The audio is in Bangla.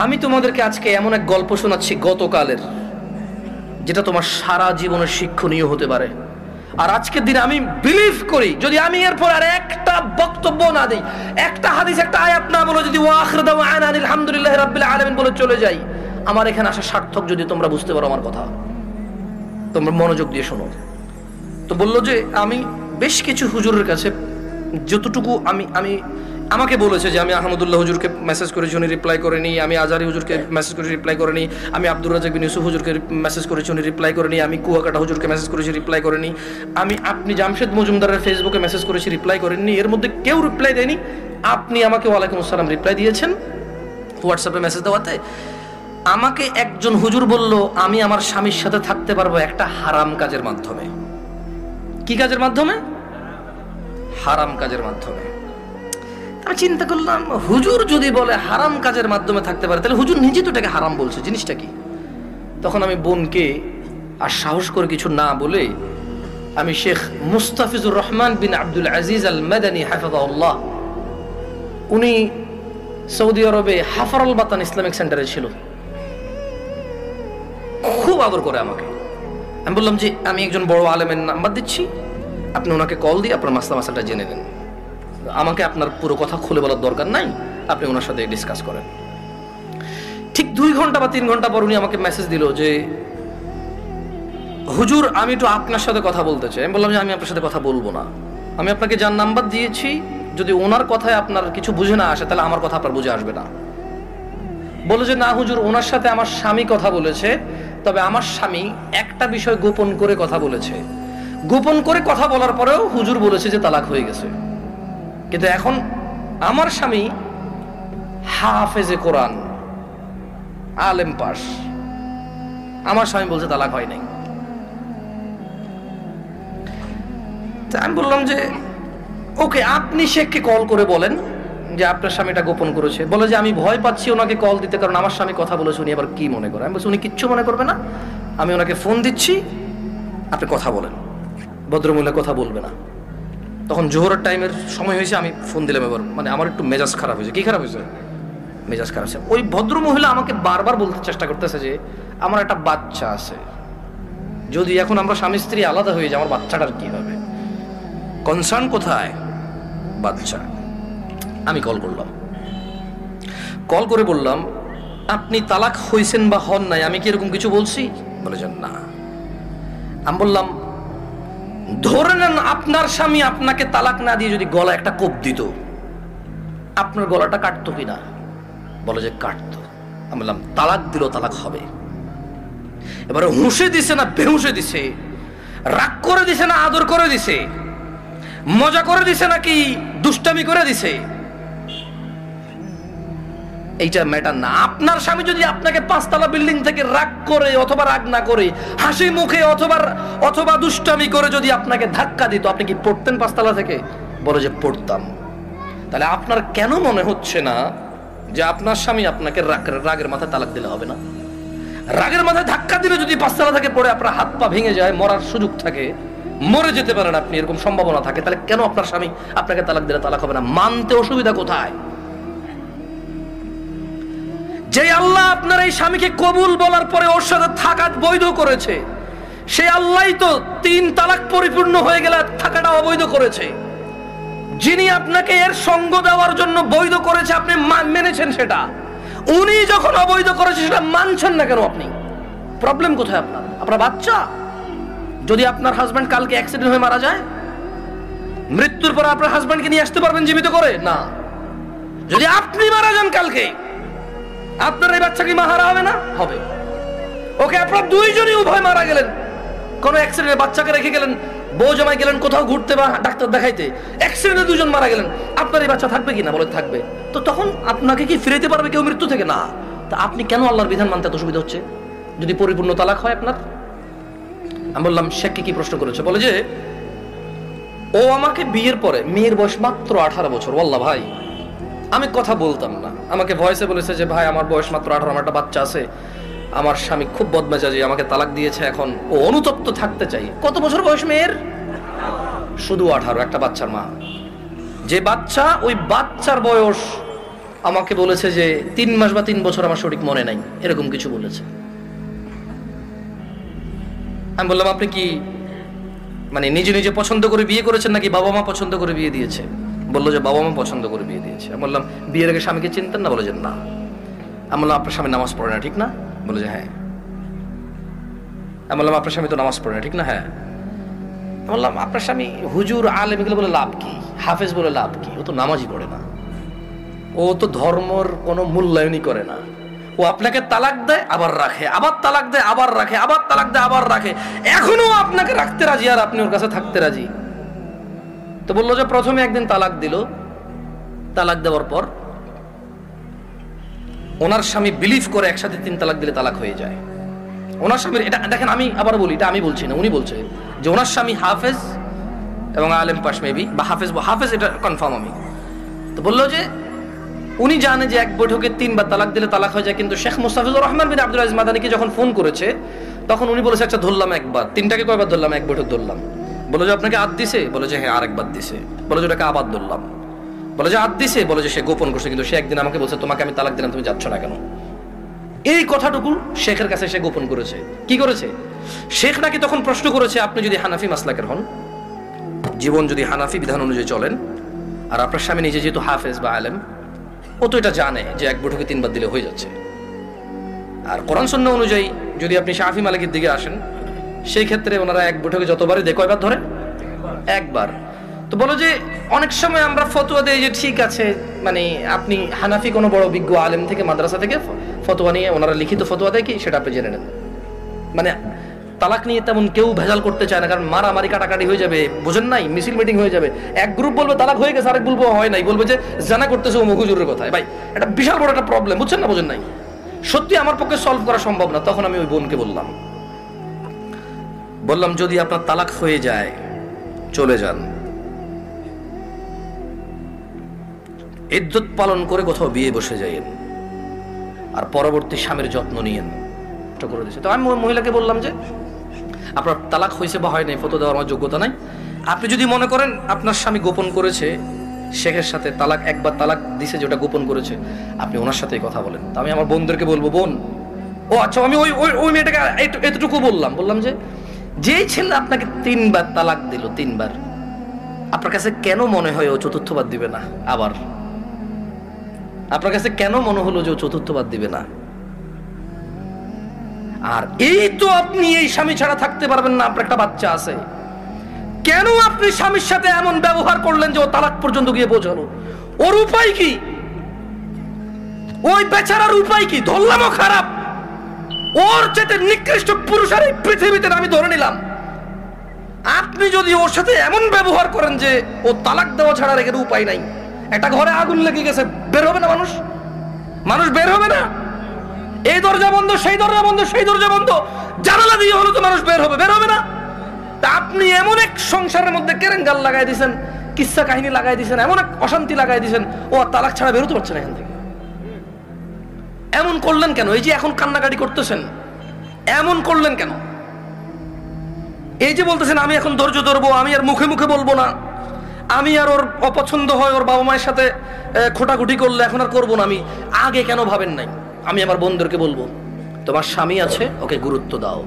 আমি তোমাদেরকে আজকে এমন এক গল্প শোনাচ্ছি গতকালের, যেটা তোমার সারা জীবনের শিক্ষণীয় হতে পারে। আর আজকের দিনে আমি বিলিভ করি, যদি আমি এরপর আর একটা বক্তব্য না দিই, একটা হাদিস, একটা আয়াত না বলে, যদি ওয়াখির দাওয়ানা আলহামদুলিল্লাহি রাব্বিল আলামিন বলে চলে যাই, আমার এখানে আসা সার্থক। যদি তোমরা বুঝতে পারো আমার কথা, তোমরা মনোযোগ দিয়ে শোনো। তো বললো যে আমি বেশ কিছু হুজুরের কাছে যতটুকু আমি আমাকে বলেছে যে আমি আহমদুল্লাহ হুজুরকে মেসেজ করেছি, উনি রিপ্লাই করেনি। আমি আজারি হুজুরকে মেসেজ করে রিপ্লাই করেনি। আমি আব্দুর রাজাক বিন ইউসুফ হুজুরকে মেসেজ করেছি, উনি রিপ্লাই করেনি। আমি কুয়াকাটা হুজুরকে মেসেজ করেছি, রিপ্লাই করেনি। আপনি জামশেদ মজুমদারের ফেসবুকে মেসেজ করেছি, রিপ্লাই করেননি। এর মধ্যে কেউ রিপ্লাই দেয়নি। আপনি আমাকে ওয়ালাইকুম আসসালাম রিপ্লাই দিয়েছেন হোয়াটসঅ্যাপে মেসেজ দেওয়াতে। আমাকে একজন হুজুর বলল আমি আমার স্বামীর সাথে থাকতে পারবো একটা হারাম কাজের মাধ্যমে। কি কাজের মাধ্যমে? হারাম কাজের মাধ্যমে। আমি চিন্তা করলাম, হুজুর যদি বলে হারাম কাজের মাধ্যমে থাকতে পারে, তাহলে হুজুর নিজে তো এটাকে হারাম বলছে, জিনিসটা কি? তখন আমি বোনকে আর সাহস করে কিছু না বলে আমি শেখ মুস্তাফিজুর রহমান বিন আব্দুল আজিজ আল মাদানী হাফিজাহুল্লাহ, উনি সৌদি আরবে হাফারুল বাতান ইসলামিক সেন্টারে ছিল, খুব আদর করে আমাকে। আমি বললাম যে আমি একজন বড় আলেমের নাম্বার দিচ্ছি, আপনি ওনাকে কল দিয়ে আপনার মাসলাটা জেনে নেন। আমাকে আপনার পুরো কথা খুলে বলার দরকার নাই, আপনি ওনার সাথে ডিসকাস করেন। ঠিক 2 ঘন্টা বা 3 ঘন্টা পর উনি আমাকে মেসেজ দিল যে হুজুর আমি একটু আপনার সাথে কথা বলতে চাই। আমি বললাম যে আমি আপনার সাথে কথা বলবো না, আমি আপনাকে যার নাম্বার দিয়েছি, যদি ওনার কথায় আপনার কিছু বুঝে না আসে, তাহলে আমার কথা আপনার বুঝে আসবে না। বলে যে না হুজুর, ওনার সাথে আমার স্বামী কথা বলেছে, তবে আমার স্বামী একটা বিষয় গোপন করে কথা বলেছে। গোপন করে কথা বলার পরেও হুজুর বলেছে যে তালাক হয়ে গেছে, কিন্তু এখন আমার স্বামী হাফেজে কোরআন, আলেম পাস, আমার স্বামী বলছে তালাক হয় নাই। আমি বললাম যে ওকে, আপনি শেখকে কল করে বলেন যে আপনার স্বামীটা গোপন করেছে। বলে যে আমি ভয় পাচ্ছি ওনাকে কল দিতে, কারণ আমার স্বামী কথা বলেছে, উনি আবার কি মনে করে। আমি বলছি উনি কিচ্ছু মনে করবে না, আমি ওনাকে ফোন দিচ্ছি, আপনি কথা বলেন। ভদ্রমহিলা কথা বলবে না। তখন জোহরের টাইমের সময় হয়েছে, আমি ফোন দিলাম। এবার মানে আমার একটু মেজাজ খারাপ হয়েছে। কি খারাপ হয়েছে? মেজাজ খারাপ হয়েছে। ওই ভদ্রমহিলা আমাকে বারবার বলতে চেষ্টা করতেছে যে আমার একটা বাচ্চা আছে, যদি এখন আমরা স্বামী স্ত্রী আলাদা হয়ে যাই, আমার বাচ্চাটার কি হবে? কনসার্ন কোথায়? বাচ্চা। আমি কল করলাম, কল করে বললাম আপনি তালাক হইছেন বা হন নাই, আমি কি এরকম কিছু বলছি? বলে যান না। আমি বললাম ধরে নেন আপনার স্বামী আপনাকে তালাক না দিয়ে যদি গলা একটা কোপ দিত, আপনার গলাটা কাটতো কিনা? বলে যে কাটতো। আমি বললাম তালাক দিল, তালাক হবে। এবারে হুঁশে দিছে না বেহুঁশে দিছে, রাগ করে দিছে না আদর করে দিছে, মজা করে দিছে নাকি দুষ্টামি করে দিছে, এইটা ম্যাটার না। আপনার স্বামী যদি আপনাকে 5 তলা বিল্ডিং থেকে রাগ করে অথবা রাগ না করে হাসি মুখে অথবা দুষ্টামি করে যদি আপনাকে ধাক্কা দিত, আপনি কি পড়তেন 5 তলা থেকে? বলে যে পড়তাম। তাহলে আপনার কেন মনে হচ্ছে না যে আপনার স্বামী আপনাকে রাগের মাথায় তালাক দিলে হবে না? রাগের মাথায় ধাক্কা দিলে যদি 5 তলা থেকে পড়ে আপনার হাত পা ভেঙে যায়, মরার সুযোগ থাকে, মরে যেতে পারেন আপনি, এরকম সম্ভাবনা থাকে, তাহলে কেন আপনার স্বামী আপনাকে তালাক দিলে তালাক হবে না? মানতে অসুবিধা কোথায়? যে আল্লাহ আপনার এই স্বামীকে কবুল বলার পরে ওর সাথে থাকা বৈধ করেছে, সে আল্লাহই তো 3 তালাক পরিপূর্ণ হয়ে গেলে থাকাটা অবৈধ করেছে। যিনি আপনাকে এর সঙ্গ দেওয়ার জন্য বৈধ করেছে, আপনি মেনেছেন সেটা। উনি যখন অবৈধ করেছে সেটা মানছেন না কেন আপনি? প্রবলেম কোথায় আপনার? আপনার বাচ্চা। যদি আপনার হাজব্যান্ড কালকে অ্যাক্সিডেন্ট হয়ে মারা যায়, মৃত্যুর পর আপনার হাজব্যান্ডকে নিয়ে আসতে পারবেন জীবিত করে? না। যদি আপনি মারা যান কালকে, আপনার এই বাচ্চা কি মাহারা হবে না? হবে। ওকে, আপনার দুইজনই উভয় মারা গেলেন, কোন অ্যাক্সিডেন্টে বাচ্চাকে রেখে গেলেন, বউ জামাই গেলেন কোথাও ঘুরতে বা ডাক্তার দেখাইতে, অ্যাক্সিডেন্টে 2 জন মারা গেলেন, আপনার এই বাচ্চা থাকবে কিনা? বলে থাকবে। তো তখন আপনাকে কি ফিরাইতে পারবে কেউ মৃত্যু থেকে? না। তা আপনি কেন আল্লাহর বিধান মানতে এত অসুবিধা হচ্ছে যদি পরিপূর্ণ তালাক হয় আপনার? আমি বললাম শেখকে কি প্রশ্ন করেছে? বলে যে ও আমাকে বিয়ের পরে, মেয়ের বয়স মাত্র 18 বছর, ওয়াল্লাহ ভাই আমি কথা বলতাম না, আমাকে ভয়েসে বলেছে যে ভাই আমার বয়স মাত্র 18, আমার একটা বাচ্চা আছে, আমার স্বামী খুব বদমেজাজি, আমাকে তালাক দিয়েছে, এখন ও অনুতপ্ত থাকতে চাই। কত বছর বয়স মেয়ের? শুধু 18, একটা বাচ্চার মা। যে বাচ্চা, ওই বাচ্চার বয়স আমাকে বলেছে যে 3 মাস বা 3 বছর, আমার সঠিক মনে নাই, এরকম কিছু বলেছে। আমি বললাম আপনি কি মানে নিজে নিজে পছন্দ করে বিয়ে করেছেন নাকি বাবা মা পছন্দ করে বিয়ে দিয়েছে? বললো যে বাবা মা পছন্দ করে বিয়ে দিয়েছে। আমি বললাম বিয়ের আগে স্বামীকে চিনতেন না? বলে যে না। আমি বললাম আপনার স্বামী নামাজ পড়ে না, ঠিক না? বলে যে হ্যাঁ। আমি বললাম আপনার স্বামী তো নামাজ পড়ে না, ঠিক না? হ্যাঁ। আমি বললাম আপনার স্বামী হুজুর আলেম এগুলো বলে লাভ কি, হাফেজ বলে লাভ কি? ও তো নামাজই পড়ে না, ও তো ধর্মর কোনো মূল্যায়নই করে না। ও আপনাকে তালাক দেয় আবার রাখে, আবার তালাক দেয় আবার রাখে, আবার তালাক দেয় আবার রাখে, এখনো আপনাকে রাখতে রাজি আর আপনি ওর কাছে থাকতে রাজি। তো বললো যে প্রথমে একদিন তালাক দিল, তালাক দেওয়ার পর ওনার স্বামী বিলিভ করে একসাথে 3 তালাক দিলে তালাক হয়ে যায়। ওনার স্বামীর এটা দেখেন, আমি আবার বলি, এটা আমি বলছি না, উনি বলছে যে ওনার স্বামী হাফেজ এবং আলেম পাশ মেবি, বা হাফেজ এটা কনফার্ম আমি। তো বললো যে উনি জানে যে এক বৈঠকে 3 বার তালাক দিলে তালাক হয়ে যায়, কিন্তু শেখ মুস্তাফিজুর রহমান বিন আব্দুল আজিজ মাদানীকে যখন ফোন করেছে তখন উনি বলেছে আচ্ছা ধরলাম একবার, 3টাকে কয়বার ধরলাম? এক বৈঠক ধরলাম। বলে যে আপনাকে আদ দিছে? বলে যে হ্যাঁ আরেকবার দিছে। বলে যে ওটাকে আবার ধরলাম। বলে যে আদ দিছে? বলে যে সে গোপন করছে, কিন্তু সে একদিন আমাকে বলছে তোমাকে আমি তালাক দিলাম, তুমি যাচ্ছ না কেন? এই কথাটুকু শেখের কাছে সে গোপন করেছে। কি করেছে? শেখ নাকি তখন প্রশ্ন করেছে আপনি যদি হানাফি মাসলাকের হন, জীবন যদি হানাফি বিধান অনুযায়ী চলেন, আর আপনার স্বামী নিজে যেহেতু হাফেজ বা আলেম, ও তো এটা জানে যে এক বৈঠকে 3 বার দিলে হয়ে যাচ্ছে। আর কোরআন সুন্নাহ অনুযায়ী যদি আপনি শাফি মালিকের দিকে আসেন, সেই ক্ষেত্রে ওনারা এক বৈঠকে যতবারই দেয় কয়বার ধরে? একবার। তো বলো যে অনেক সময় আমরা ফতোয়া দেই যে ঠিক আছে, মানে আপনি হানাফি কোনো বড় বিজ্ঞ আলেম থেকে মাদ্রাসা থেকে ফতোয়া নিয়ে ওনারা লিখিত ফতোয়া দেয় কি সেটা আপনি জেনে নেন। মানে তালাক নিয়ে তেমন কেউ ভেজাল করতে চায় না, কারণ মারামারি কাটাকাটি হয়ে যাবে, বোঝেন নাই, মিছিল মিটিং হয়ে যাবে। এক গ্রুপ বলবে তালাক হয়ে গেছে, আরেক বলবো হয় নাই, বলবে যে জানা করতেছে ও হুজুরের কথায়। ভাই এটা বিশাল বড় একটা প্রবলেম, বুঝছেন না? বোঝেন নাই, সত্যি আমার পক্ষে সলভ করা সম্ভব না। তখন আমি ওই বোনকে বললাম যদি আপনার তালাক হয়ে যায় চলে যান, ইদ্যত পালন করে কোথাও বিয়ে বসে যাইয়েন, আর পরবর্তী স্বামীর যত্ন নিয়েন। করে দিয়েছে। তো আমি মহিলাকে বললাম যে আপনার তালাক হয়েছে বা হয় নাই ফতো দেওয়ার আমার যোগ্যতা নাই। আপনি যদি মনে করেন আপনার স্বামী গোপন করেছে শেখের সাথে, তালাক একবার তালাক দিছে যেটা গোপন করেছে, আপনি ওনার সাথেই কথা বলেন। তো আমি আমার বোনদেরকে বলবো, বোন ও আচ্ছা, আমি ওই মেয়েটাকে এতটুকু বললাম যে যেই ছেলে আপনাকে 3 বার তালাক দিল, 3 বার, আপনার কাছে কেন মনে হয় ও 4র্থবার দিবে না? আবার আপনার কাছে কেন মনে হলো যে ও 4র্থবার দিবে না? আর এই তো আপনি এই স্বামী ছাড়া থাকতে পারবেন না, আপনার একটা বাচ্চা আছে, কেন আপনি স্বামীর সাথে এমন ব্যবহার করলেন যে ও তালাক পর্যন্ত গিয়ে পৌঁছালো? ওর উপায় কি? ওই বেচারার উপায় কি? ধরলামও খারাপ, ওর চেয়ে নিকৃষ্ট পুরুষ আর এই পৃথিবীতে আমি ধরে নিলাম। আপনি যদি ওর সাথে এমন ব্যবহার করেন যে ও তালাক দেওয়া ছাড়া রেখে উপায় নাই, একটা ঘরে আগুন লেগে গেছে, বের হবে না মানুষ বের হবে না? এই দরজা বন্ধ, সেই দরজা বন্ধ, সেই দরজা বন্ধ, জানালা দিয়ে হলো তো মানুষ বের হবে না? তা আপনি এমন এক সংসারের মধ্যে কেরেঙ্গাল লাগাই দিয়েছেন, কিচ্ছা কাহিনী লাগাই দিয়েছেন, এমন এক অশান্তি লাগাই দিয়েছেন, ও তালাক ছাড়া বেরোতে পারছে না এখান থেকে। এমন করলেন কেন? এই যে এখন কান্নাকাটি করতেছেন, এমন করলেন কেন? এই যে বলতেছেন আমি এখন ধৈর্য ধরবো, আমি আর মুখে মুখে বলবো না, আমি আর ওর অপছন্দ হয় ওর বাবা মায়ের সাথে খোটাখুটি করলে এখন আর করবো না, আমি আগে কেন ভাবেন নাই? আমি আমার বোনদেরকে বলবো তোমার স্বামী আছে, ওকে গুরুত্ব দাও।